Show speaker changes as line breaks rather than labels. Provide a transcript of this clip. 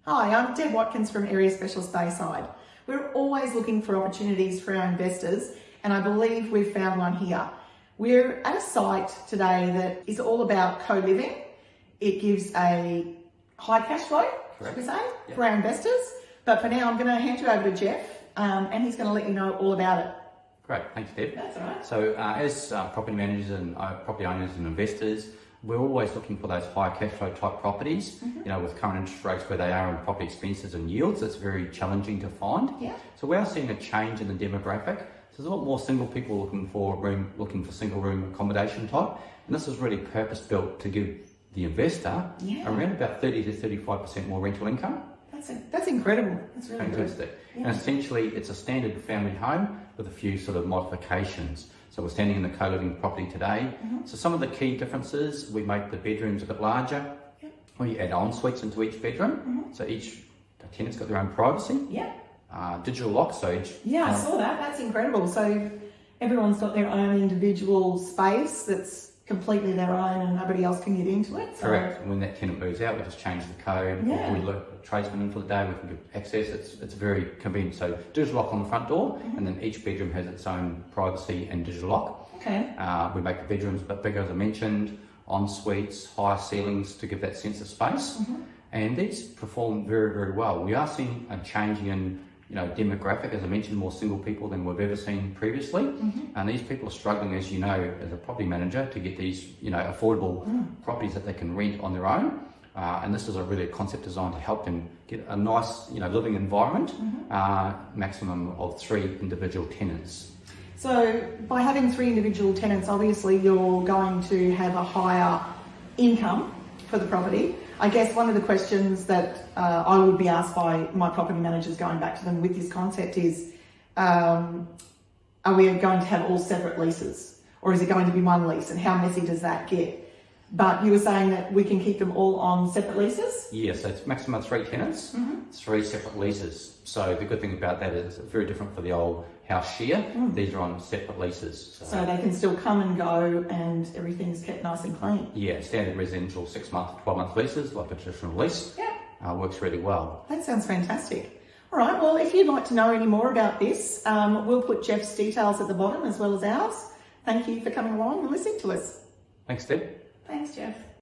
Hi, I'm Deb Watkins from Area Specialist Bayside. We're always looking for opportunities for our investors, and I believe we've found one here. We're at a site today that is all about co-living. It gives a high cash flow, should we say, for our investors. But for now, I'm going to hand you over to Jeff, and he's going to let you know all about it.
Great, thanks Deb.
That's all right.
So as property managers and property owners and investors, we're always looking for those high cash flow type properties. You know, with current interest rates where they are and property expenses and yields, it's very challenging to find.
Yeah.
So we are seeing a change in the demographic. So there's a lot more single people looking for single room accommodation type. And this is really purpose built to give the investor around about 30 to 35% more rental income.
That's incredible. That's really
Fantastic.
Good. Yeah.
And essentially it's a standard family home with a few sort of modifications. So we're standing in the co-living property today. So some of the key differences, we make the bedrooms a bit larger. We add en suites into each bedroom. So each tenant's got their own privacy. Digital lock, so
I saw that. That's incredible. So everyone's got their own individual space that's completely their own and nobody else can get into it. So.
Correct. And when that tenant moves out, we just change the code. We look a tradesman in for the day, we can give access. It's very convenient. So digital lock on the front door, and then each bedroom has its own privacy and digital lock.
Okay.
We make the bedrooms a bit bigger, as I mentioned, en suites, higher ceilings to give that sense of space. And these perform very, very well. We are seeing a change in demographic, as I mentioned, more single people than we've ever seen previously. And these people are struggling, as you know, as a property manager, to get these, affordable properties that they can rent on their own. And this is a concept designed to help them get a nice, living environment, maximum of 3 individual tenants.
So by having 3 individual tenants, obviously you're going to have a higher income for the property. I guess one of the questions that I would be asked by my property managers going back to them with this concept is, are we going to have all separate leases, or is it going to be one lease, and how messy does that get? But you were saying that we can keep them all on separate leases?
Yes, so it's maximum 3 tenants, 3 separate leases. So the good thing about that is it's very different for the old house share. These are on separate leases.
So they can still come and go and everything's kept nice and clean?
Yeah, standard residential 6-month, 12-month leases, like a traditional lease, works really well.
That sounds fantastic. All right, well, if you'd like to know any more about this, we'll put Jeff's details at the bottom as well as ours. Thank you for coming along and listening to us.
Thanks, Deb.
Thanks, Jeff.